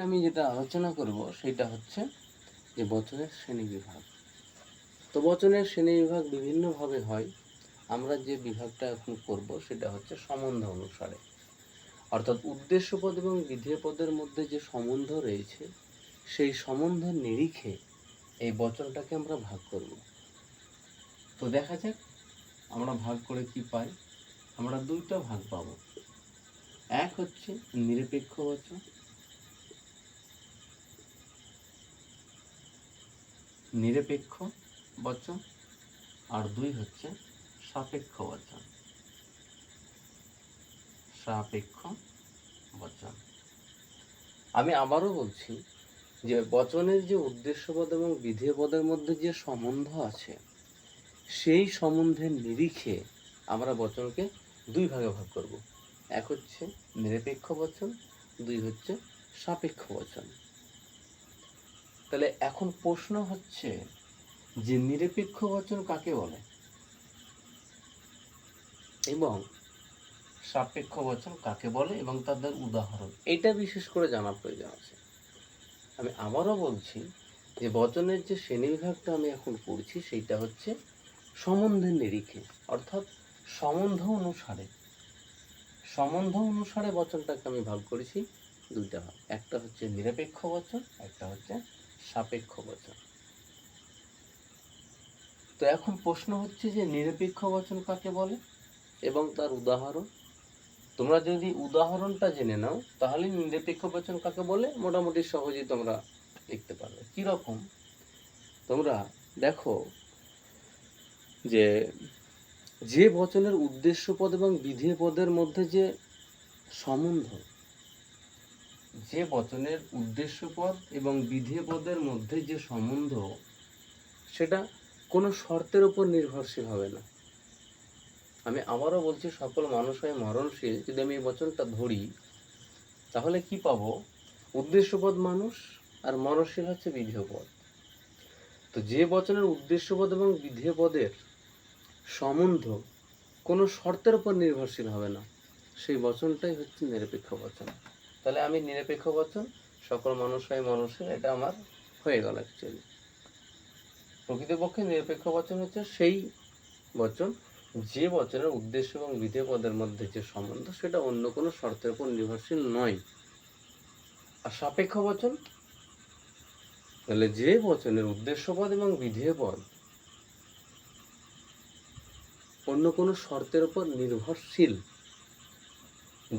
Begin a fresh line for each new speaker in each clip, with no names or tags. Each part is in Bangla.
আমি যেটা আলোচনা করব সেটা হচ্ছে যে বচনের শ্রেণীবিভাগ। তো বচনের শ্রেণীবিভাগ বিভিন্নভাবে হয়। আমরা যে বিভাগটা এখন করব সেটা হচ্ছে সম্বন্ধ অনুসারে, অর্থাৎ উদ্দেশ্যপদ এবং বিধেয় পদের মধ্যে যে সম্বন্ধ রয়েছে সেই সম্বন্ধের নিরিখে এই বচনটাকে আমরা ভাগ করব। তো দেখা যাক আমরা ভাগ করে কি পাই। আমরা দুইটা ভাগ পাব। এক হচ্ছে নিরপেক্ষ বচন, নিরপেক্ষ বচন, আর দুই হচ্ছে সাপেক্ষ বচন, সাপেক্ষ বচন। আমি আবারও বলছি যে বচনের যে উদ্দেশ্যপদ এবং বিধেয় পদের মধ্যে যে সম্বন্ধ আছে সেই সম্বন্ধের নিরিখে আমরা বচনকে দুই ভাগে ভাগ করব। এক হচ্ছে নিরপেক্ষ বচন, দুই হচ্ছে সাপেক্ষ বচন। তাহলে এখন প্রশ্ন হচ্ছে যে নিরপেক্ষ বচন কাকে বলে এবং সাপেক্ষ বচন কাকে বলে এবং তাদের উদাহরণ, এটা বিশেষ করে জানা প্রয়োজন আছে। আমি আবারও বলছি যে বচনের যে শ্রেণীবিভাগটা আমি এখন করছি সেইটা হচ্ছে সম্বন্ধের নিরিখে, অর্থাৎ সম্বন্ধ অনুসারে। সম্বন্ধ অনুসারে বচনটাকে আমি ভাগ করেছি দুইটা ভাগ, একটা হচ্ছে নিরপেক্ষ বচন, একটা হচ্ছে সাপেক্ষ বচন। তো এখন প্রশ্ন হচ্ছে যে নিরপেক্ষ বচন কাকে বলে এবং তার উদাহরণ। তোমরা যদি উদাহরণটা জেনে নাও তাহলে নিরপেক্ষ বচন কাকে বলে মোটামুটি সহজেই তোমরা লিখতে পারবে। কিরকম তোমরা দেখো যে যে বচনের উদ্দেশ্য পদ এবং বিধেয় পদের মধ্যে যে সম্বন্ধ, যে বচনের উদ্দেশ্য পদ এবং বিধেয় পদের মধ্যে যে সম্বন্ধ সেটা কোনো শর্তের উপর নির্ভরশীল হবে না। আমি আবারও বলছি, সকল মানুষ হয় মরণশীল। যদি আমি এই বচনটা ধরি তাহলে কি পাবো? উদ্দেশ্যপদ মানুষ আর মরণশীল হচ্ছে বিধেয় পদ। তো যে বচনের উদ্দেশ্যপদ এবং বিধেয় পদের সম্বন্ধ কোনো শর্তের উপর নির্ভরশীল হবে না সেই বচনটাই হচ্ছে নিরপেক্ষ বচন। তাহলে আমি নিরপেক্ষ বচন, সকল মানুষ হয় মরণশীল, এটা আমার হয়ে গেল। অ্যাকচুয়ালি প্রকৃতপক্ষে নিরপেক্ষ বচন হচ্ছে সেই বচন যে বচনের উদ্দেশ্য এবং বিধেয় পদের মধ্যে যে সম্বন্ধ সেটা অন্য কোনো শর্তের উপর নির্ভরশীল নয়। আর সাপেক্ষ বচন তাহলে যে বচনের উদ্দেশ্য পদ এবং বিধেয় পদ অন্য কোনো শর্তের উপর নির্ভরশীল।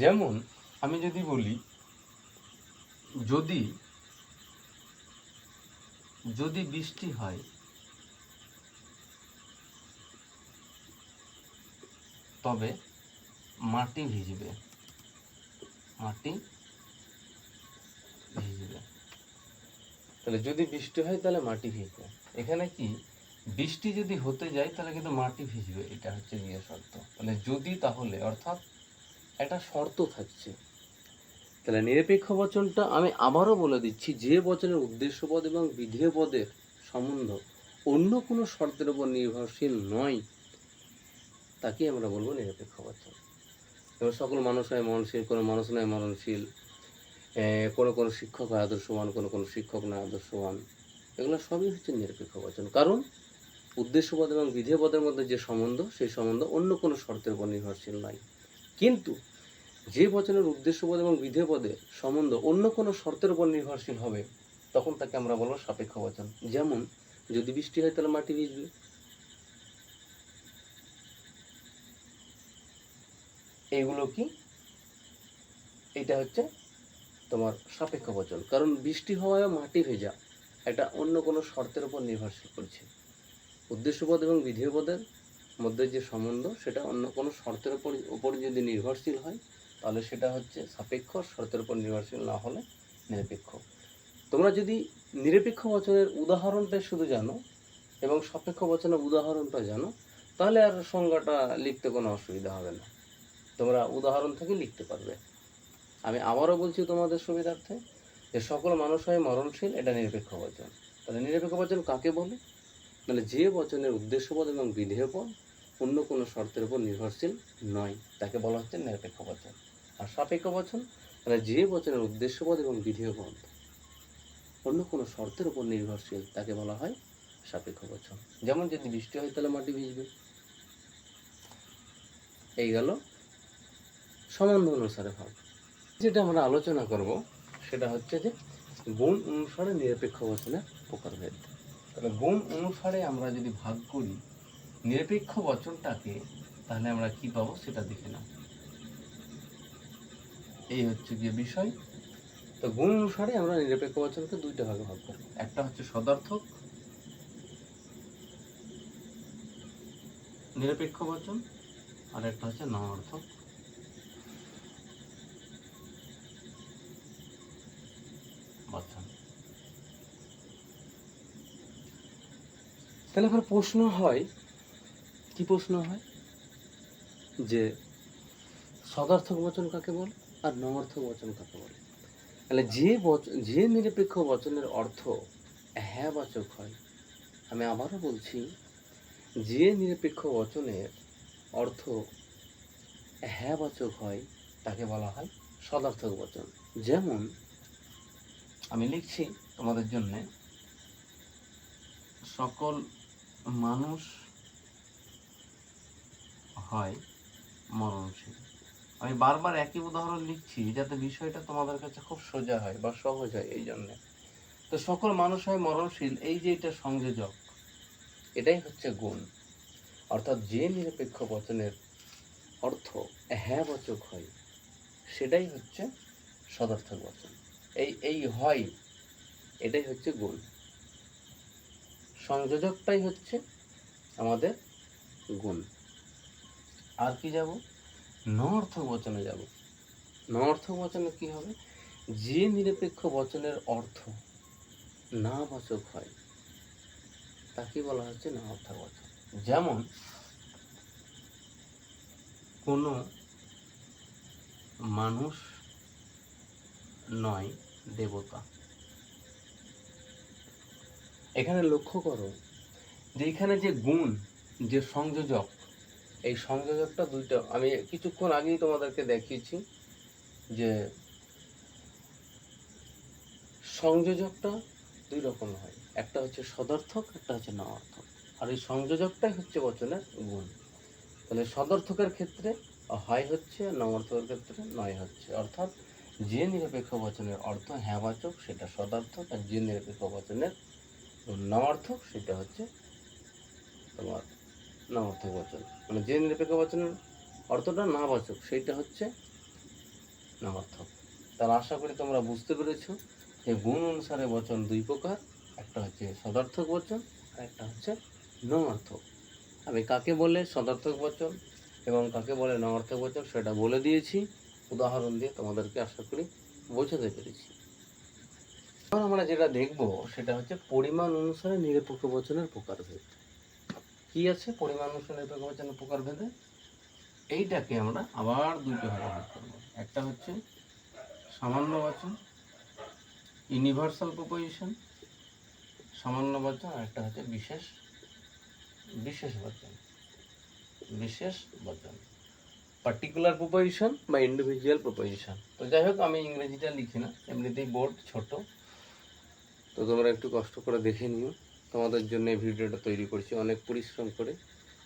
যেমন আমি যদি বলি যদি যদি বৃষ্টি হয় তবে মাটি ভিজবে, মাটি ভিজবে। তাহলে যদি বৃষ্টি হয় তাহলে মাটি ভিজবে। এখানে কি বৃষ্টি যদি হতে যায় তাহলে কিন্তু মাটি ভিজবে, এটা হচ্ছে গিয়ে শর্ত। তাহলে যদি তাহলে অর্থাৎ একটা শর্ত থাকছে। তাহলে নিরপেক্ষ বচনটা আমি আবারও বলে দিচ্ছি, যে বচনের উদ্দেশ্যপদ এবং বিধেয় পদের সম্বন্ধ অন্য কোনো শর্তের উপর নির্ভরশীল নয় তাকে আমরা বলবো নিরপেক্ষ বচন। এবার সকল মানুষ হয় মরণশীল, কোনো মানুষ নয় মরণশীল, কোনো কোনো শিক্ষক হয় আদর্শবান, কোনো কোনো শিক্ষক নয় আদর্শবান, এগুলো সবই হচ্ছে নিরপেক্ষ বচন। কারণ উদ্দেশ্যপদ এবং বিধেয় পদের মধ্যে যে সম্বন্ধ সেই সম্বন্ধ অন্য কোনো শর্তের উপর নির্ভরশীল নয়। কিন্তু যে বচনের উদ্দেশ্যপদ এবং বিধেয় পদের সম্বন্ধ অন্য কোনো শর্তের উপর নির্ভরশীল হবে তখন তাকে আমরা বলবো সাপেক্ষ বচন। যেমন যদি বৃষ্টি হয় তাহলে মাটি ভিজবে, এইগুলো কি এটা হচ্ছে তোমার সাপেক্ষ বচন। কারণ বৃষ্টি হওয়ায় মাটি ভেজা এটা অন্য কোনো শর্তের উপর নির্ভরশীল করছে। উদ্দেশ্যপদ এবং বিধেয় পদের মধ্যে যে সম্বন্ধ সেটা অন্য কোনো শর্তের উপর যদি নির্ভরশীল হয় তাহলে সেটা হচ্ছে সাপেক্ষ, শর্তের উপর নির্ভরশীল না হলে নিরপেক্ষ। তোমরা যদি নিরপেক্ষ বচনের উদাহরণটা শুধু জানো এবং সাপেক্ষ বচনের উদাহরণটা জানো তাহলে আর সংজ্ঞাটা লিখতে কোনো অসুবিধা হবে না, তোমরা উদাহরণ থেকে লিখতে পারবে। আমি আবারও বলছি তোমাদের সুবিধার্থে যে সকল মানুষ হয় মরণশীল, এটা নিরপেক্ষ বচন। তাহলে নিরপেক্ষ বচন কাকে বলে? তাহলে যে বচনের উদ্দেশ্যপদ এবং বিধেয় পদ অন্য কোনো শর্তের উপর নির্ভরশীল নয় তাকে বলা হচ্ছে নিরপেক্ষ বচন। আর সাপেক্ষ বচন মানে যে বচনের উদ্দেশ্যপদ এবং বিধেয়পদ অন্য কোনো শর্তের উপর নির্ভরশীল তাকে বলা হয় সাপেক্ষ বচন। যেমন যদি বৃষ্টি হয় তাহলে মাটি ভিজবে, এই গেল সম্বন্ধ অনুসারে ভাব। যেটা আমরা আলোচনা করব সেটা হচ্ছে যে গুণ অনুসারে নিরপেক্ষ বচনের প্রকারভেদ। তাহলে গুণ অনুসারে আমরা যদি ভাগ করি নিরপেক্ষ বচনটাকে, তাহলে আমরা কি পাবো সেটা দেখে নাও। এই হচ্ছে গিয়ে বিষয়। তো গুণ অনুসারে আমরা নিরপেক্ষ বচনকে দুইটা ভাগে ভাগ করব। একটা হচ্ছে সদার্থক নিরপেক্ষ বচন, আর একটা হচ্ছে নঅর্থক বচন। তাহলে এবার প্রশ্ন হয়, কি প্রশ্ন হয় যে সদার্থক বচন কাকে বলে আর নঅর্থক বচন কাকে বলে। তাহলে যে নিরপেক্ষ বচনের অর্থ হ্যাঁ বাচক হয়, আমি আবারও বলছি, যে নিরপেক্ষ বচনের অর্থ হ্যাঁ বাচক হয় তাকে বলা হয় সদার্থক বচন। যেমন আমি লিখছি তোমাদের জন্য, সকল মানুষ হয় মরণশীল। আমি বারবার একই উদাহরণ লিখছি যাতে বিষয়টা তোমাদের কাছে খুব সোজা হয় বা সহজ হয়, এই জন্যে। তো সকল মানুষ হয় মরণশীল, এই যে এটা সংযোজক, এটাই হচ্ছে গুণ। অর্থাৎ যে নিরপেক্ষ বচনের অর্থ হ্যাঁ বাচক হয় সেটাই হচ্ছে সদার্থক বচন। এই হয় এটাই হচ্ছে গুণ, সংযোজকটাই হচ্ছে আমাদের গুণ। আর কি যাব, নঅর্থক বচনে যাব। নঅর্থক বচনে কি হবে, যে নিরপেক্ষ বচনের অর্থ না বাচক হয় তাকে বলা হচ্ছে নঅর্থক বচন। যেমন কোনো মানুষ নয় দেবতা। এখানে লক্ষ্য করো যে এখানে যে গুণ, যে সংযোজক, এই সংযোজকটা দুইটা। আমি কিছুক্ষণ আগেই তোমাদেরকে দেখিয়েছি যে সংযোজকটা দুই রকম হয়, একটা হচ্ছে সদর্থক, একটা হচ্ছে নঅর্থক। আর এই সংযোজকটাই হচ্ছে বচনের গুণ। তাহলে সদর্থকের ক্ষেত্রে হয় হচ্ছে, নঅর্থকের ক্ষেত্রে নয় হচ্ছে। অর্থাৎ যে নিরপেক্ষ বচনের অর্থ হ্যাঁ বাচক সেটা সদার্থক, আর যে নিরপেক্ষ বচনের নঅর্থক সেটা হচ্ছে তোমার নঅর্থক বচন। মানে যে নিরপেক্ষ বচনের অর্থটা না বাচক সেটা হচ্ছে নঅর্থক। তাহলে আশা করি তোমরা বুঝতে পেরেছো যে গুণ অনুসারে বচন দুই প্রকার, একটা হচ্ছে সদার্থক বচন আর একটা হচ্ছে নঅর্থক। আমি কাকে বলে সদার্থক বচন এবং কাকে বলে নঅর্থক বচন সেটা বলে দিয়েছি, উদাহরণ দিয়ে তোমাদেরকে আশা করি বোঝাতে পেরেছি। এবার আমরা যেটা দেখব সেটা হচ্ছে পরিমাণ অনুসারে নিরপেক্ষ বচনের প্রকারভেদ। কি আছে পরিমাণ অনুসারে নিরপেক্ষ বচনের প্রকারভেদে? এইটাকে আমরা আবার দুইটা ভাগে ভাগ করব। একটা হচ্ছে সামান্য বচন, ইউনিভার্সাল প্রপোজিশন সামান্য বচন, আর একটা হচ্ছে বিশেষ বচন পার্টিকুলার প্রপোজিশন বা ইন্ডিভিজুয়াল প্রপোজিশন। তো যাই হোক, আমি ইংরেজিটা লিখি না, এমনিতেই বোর্ড ছোট, তো তোমরা একটু কষ্ট করে দেখে নিও। তোমাদের জন্য এই ভিডিওটা তৈরি করছি অনেক পরিশ্রম করে।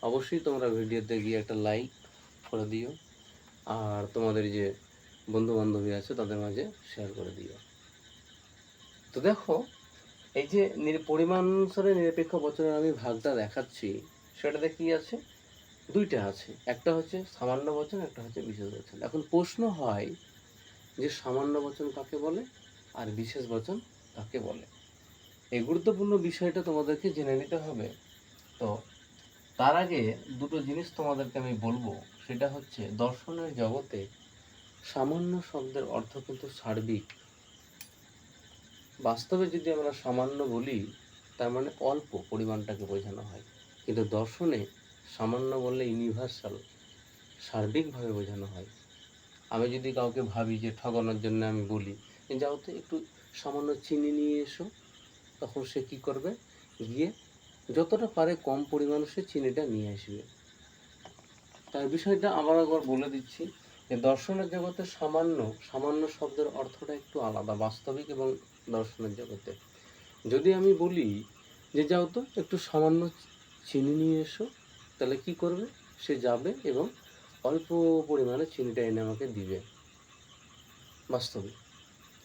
অবশ্যই তোমরা ভিডিওতে গিয়ে একটা লাইক করে দিও, আর তোমাদের যে বন্ধু বান্ধবী আছে তাদের মাঝে শেয়ার করে দিও। তো দেখো, এই যে পরিমাণ অনুসারে নিরপেক্ষ বচনের আমি ভাগটা দেখাচ্ছি, সেটাতে কি আছে, দুইটা আছে, একটা হচ্ছে সামান্য বচন, একটা হচ্ছে বিশেষ বচন। এখন প্রশ্ন হয় যে সামান্য বচন কাকে বলে আর বিশেষ বচন কাকে বলে। এই গুরুত্বপূর্ণ বিষয়টা তোমাদেরকে জেনে নিতে হবে। তো তার আগে দুটো জিনিস তোমাদেরকে আমি বলবো, সেটা হচ্ছে দর্শনের জগতে সামান্য শব্দের অর্থ কিন্তু সার্বিক। বাস্তবে যদি আমরা সামান্য বলি তার মানে অল্প পরিমাণটাকে বোঝানো হয়, কিন্তু দর্শনে সামান্য বললে ইউনিভার্সাল, সার্বিকভাবে বোঝানো হয়। আমি যদি কাউকে ভাবি যে ঠকানোর জন্য আমি বলি যাও তো একটু সামান্য চিনি নিয়ে এসো, তখন সে কী করবে, গিয়ে যতটা পারে কম পরিমাণে সে চিনিটা নিয়ে আসবে। তার বিষয়টা আবার একবার বলে দিচ্ছি, যে দর্শনের জগতে সামান্য সামান্য শব্দের অর্থটা একটু আলাদা বাস্তবিক এবং দর্শনের জগতে। যদি আমি বলি যে যাও তো একটু সামান্য চিনি নিয়ে এসো, তাহলে কি করবে? সে যাবে এবং অল্প পরিমাণে চিনিটা এনে আমাকে দিবে বাস্তবিক।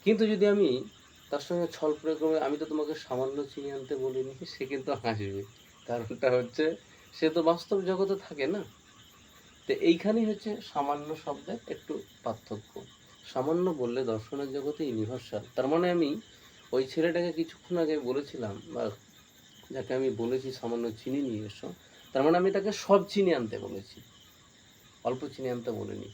কিন্তু যদি আমি তার সঙ্গে ছল প্রয়োগ করে আমি তো তোমাকে সামান্য চিনি আনতে বলিনি, সে কিন্তু হাসবে। কারণটা হচ্ছে সে তো বাস্তব জগতে থাকে না। তো এইখানেই হচ্ছে সামান্য শব্দের একটু পার্থক্য। সামান্য বললে দর্শনের জগতে ইউনিভার্সাল, তার মানে আমি ওই ছেলেটাকে কিছুক্ষণ আগে বলেছিলাম বা যাকে আমি বলেছি সামান্য চিনি নিয়ে এসো, তার মানে আমি তাকে সব চিনি আনতে বলেছি, অল্প চিনি আনতে বলিনি।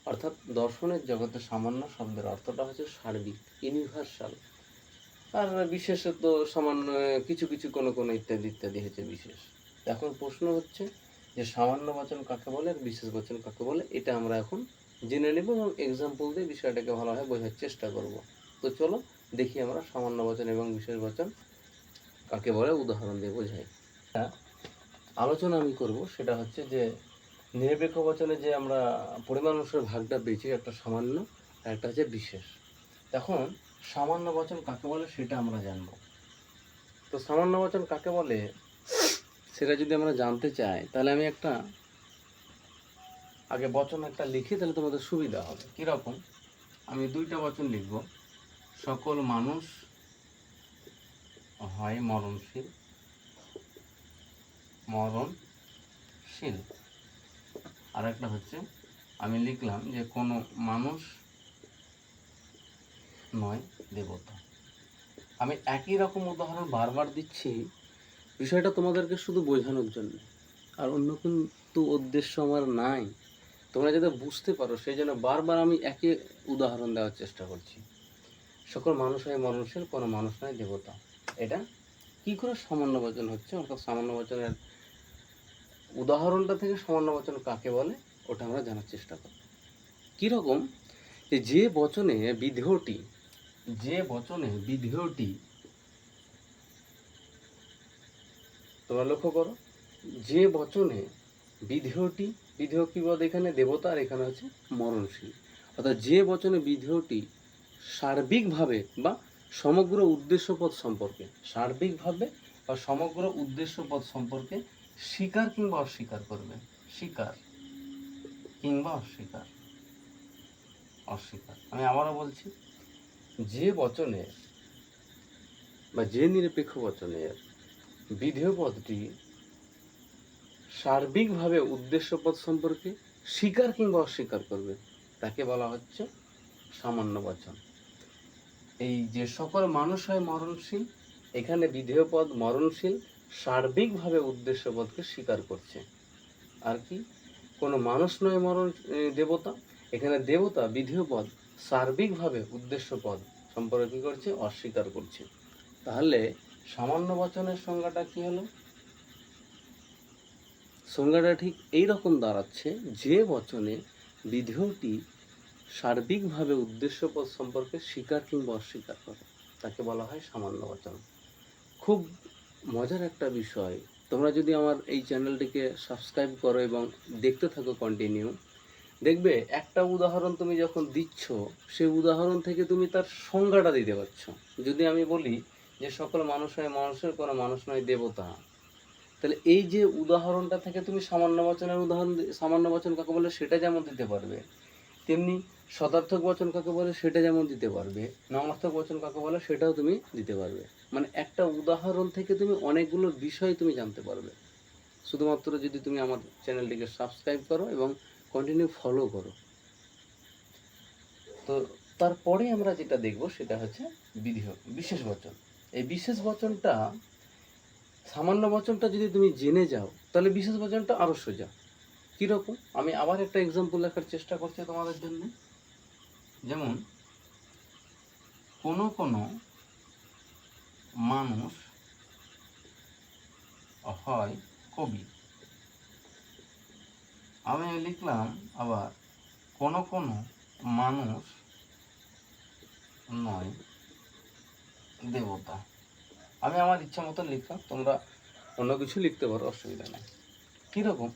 অর্থাৎ দর্শনের জগতে সামান্য শব্দের অর্থটা হচ্ছে সার্বিক, ইউনিভার্সাল। আর বিশেষত সামান্য কিছু কিছু কোনো কোনো ইত্যাদি ইত্যাদি হচ্ছে বিশেষ। এখন প্রশ্ন হচ্ছে যে সামান্য বচন কাকে বলে আর বিশেষ বচন কাকে বলে, এটা আমরা এখন জেনে নেব এবং এক্সাম্পল দিয়ে বিষয়টাকে ভালোভাবে বোঝার চেষ্টা করব। তো চলো দেখি আমরা সামান্য বচন এবং বিশেষ বচন কাকে বলে উদাহরণ দিয়ে বোঝাই। আলোচনা আমি করব সেটা হচ্ছে যে নিরপেক্ষ বচনে যে আমরা পরিমাণ অনুসারে ভাগটা পেয়েছি, একটা সামান্য আর একটা হচ্ছে বিশেষ। এখন সামান্য বচন কাকে বলে সেটা আমরা জানব। তো সামান্য বচন কাকে বলে সেটা যদি আমরা জানতে চাই, তাহলে আমি একটা আগে বচন একটা লিখি, তাহলে তোমাদের সুবিধা হবে। কীরকম? আমি দুইটা বচন লিখব। সকল মানুষ হয় মরণশীল, মরণশীল। আর একটা হচ্ছে আমি লিখলাম যে কোনো মানুষ নয় দেবতা। আমি একই রকম উদাহরণ বারবার দিচ্ছি, বিষয়টা তোমাদেরকে শুধু বোঝানোর জন্য, আর অন্য কিন্তু উদ্দেশ্য আমার নাই। তোমরা যাতে বুঝতে পারো সেই জন্য বারবার আমি একই উদাহরণ দেওয়ার চেষ্টা করছি। সকল মানুষ হয় মরণশীল, কোনো মানুষ নয় দেবতা। এটা কি করে সামান্য বচন হচ্ছে, অর্থাৎ সামান্য বচনের উদাহরণটা থেকে সামান্য বচন কাকে বলে ওটা আমরা জানার চেষ্টা করব। কীরকম? যে বচনে বিধেয়টি তোমরা লক্ষ্য করো, যে বচনে বিধেয় কি বলতে এখানে দেবতা আর এখানে হচ্ছে মরণশীল। অর্থাৎ যে বচনে বিধেয়টি সার্বিকভাবে বা সমগ্র উদ্দেশ্যপদ সম্পর্কে স্বীকার কিংবা অস্বীকার করবে। স্বীকার কিংবা অস্বীকার। আমি আবারও বলছি, যে বচনে বা যে নিরপেক্ষ বচনের বিধেয় পদটি সার্বিকভাবে উদ্দেশ্যপদ সম্পর্কে স্বীকার কিংবা অস্বীকার করবে তাকে বলা হচ্ছে সামান্য বচন। এই যে সকল মানুষ হয় মরণশীল, এখানে বিধেয় পদ মরণশীল সার্বিকভাবে উদ্দেশ্যপদকে স্বীকার করছে। আর কি? কোনো মানুষ নয় দেবতা, এখানে দেবতা বিধেয় পদ সার্বিকভাবে উদ্দেশ্যপদ সম্পর্কে কি করছে? অস্বীকার করছে। তাহলে সামান্য বচনের সংজ্ঞাটা কি হলো? সংজ্ঞাটা ঠিক এই রকম দাঁড়াচ্ছে, যে বচনে বিধেয়টি সার্বিকভাবে উদ্দেশ্যপদ সম্পর্কে স্বীকার কিংবা অস্বীকার করে তাকে বলা হয় সামান্য বচন। খুব মজার একটা বিষয়, তোমরা যদি আমার এই চ্যানেলটিকে সাবস্ক্রাইব করো এবং দেখতে থাকো কন্টিনিউ, দেখবে একটা উদাহরণ তুমি যখন দিচ্ছ সেই উদাহরণ থেকে তুমি তার সংজ্ঞাটা দিতে পারছো। যদি আমি বলি যে সকল মানুষ হয় মানুষের, কোনো মানুষ নয় দেবতা, তাহলে এই যে উদাহরণটা থেকে তুমি সামান্য বচন কাকে বলে সেটা যেমন দিতে পারবে, তেমনি শতার্থক বচন কাকে বলে সেটা যেমন দিতে পারবে, নঙার্থক বচন কাকে বলে সেটাও তুমি দিতে পারবে। মানে একটা উদাহরণ থেকে তুমি অনেকগুলো বিষয় তুমি জানতে পারবে, শুধুমাত্র যদি তুমি আমার চ্যানেলটিকে সাবস্ক্রাইব করো এবং কন্টিনিউ ফলো করো। তো তারপরে আমরা যেটা দেখব সেটা হচ্ছে বিশেষ বচন। এই বিশেষ বচনটা, সামান্য বচনটা যদি তুমি জেনে যাও তাহলে বিশেষ বচনটা আরো সোজা। কীরকম? আমি আবার একটা এক্সাম্পল লেখার চেষ্টা করছি তোমাদের জন্য। যেমন কোনো কোনো মানুষ হয় কবি। আমি লিখলাম আবার কোনো কোনো মানুষ নয় দেবতা। আমি আমার ইচ্ছা মতো লিখলাম, তোমরা অন্য কিছু লিখতে পারো, অসুবিধা নেই। কীরকম?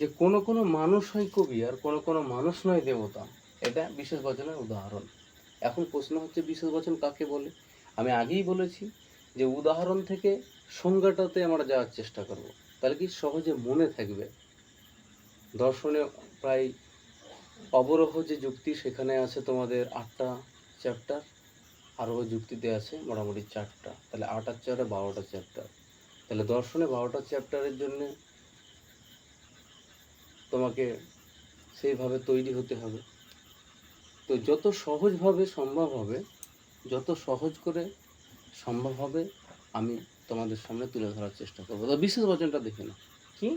যে কোনো কোনো মানুষ হয় কবি আর কোনো কোনো মানুষ নয় দেবতা, এটা বিশেষ বচনের উদাহরণ। এখন প্রশ্ন হচ্ছে বিশেষ বচন কাকে বলে। আমি আগেই বলেছি যে উদাহরণ থেকে সংজ্ঞাটাতে আমরা যাওয়ার চেষ্টা করব, তাহলে কি সহজে মনে থাকবে। দর্শনে প্রায় অবরোহ যে যুক্তি সেখানে আছে তোমাদের 8টা চ্যাপ্টার, আরও যুক্তিতে আছে মোটামুটি 4টা, তাহলে 8 আর 4 12টা চ্যাপ্টার। তাহলে দর্শনে 12টা চ্যাপ্টারের জন্য তোমাকে সেইভাবে তৈরি হতে হবে। তো যত সহজভাবে সম্ভব হবে, যত সহজ করে সম্ভব হবে আমি তোমাদের সামনে তুলে ধরার চেষ্টা করবো। তো বিশেষ বচনটা দেখে নাও। কি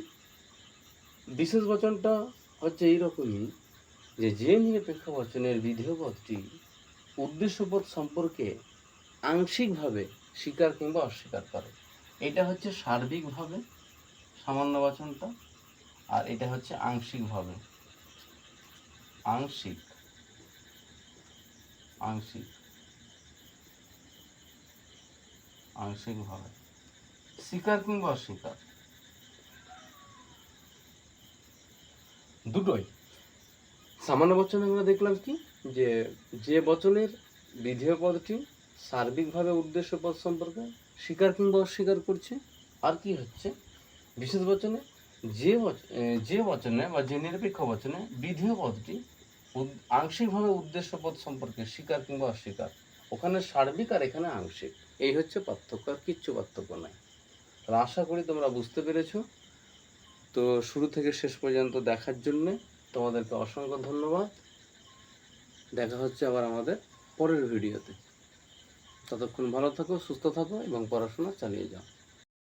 বিশেষ বচনটা হচ্ছে এইরকমই যে নিরপেক্ষ বচনের বিধেয় পদটি উদ্দেশ্যপদ সম্পর্কে আংশিকভাবে স্বীকার কিংবা অস্বীকার করে। এটা হচ্ছে সার্বিকভাবে সামান্য বচনটা, আর এটা হচ্ছে আংশিকভাবে। আংশিক আংশিক আংশিকভাবে স্বীকার কিংবা অস্বীকার দুটোই। সামান্য বচনে আমরা দেখলাম কি যে বচনের বিধেয় পদটি সার্বিকভাবে উদ্দেশ্য পদ সম্পর্কে স্বীকার কিংবা অস্বীকার করছে। আর কি হচ্ছে বিশেষ বচনে যে বচনে বা যে নিরপেক্ষ বচনে বিধেয় পদটি আংশিকভাবে উদ্দেশ্য পদ সম্পর্কে স্বীকার কিংবা অস্বীকার, ওখানে সার্বিক আর এখানে আংশিক, এই হচ্ছে পার্থক্য, আর কিচ্ছু পার্থক্য নাই। তাহলে আশা করি তোমরা বুঝতে পেরেছো। তো শুরু থেকে শেষ পর্যন্ত দেখার জন্যে তোমাদেরকে অসংখ্য ধন্যবাদ। দেখা হচ্ছে আবার আমাদের পরের ভিডিওতে। ততক্ষণ ভালো থাকো, সুস্থ থাকো এবং পড়াশোনা চালিয়ে যাও।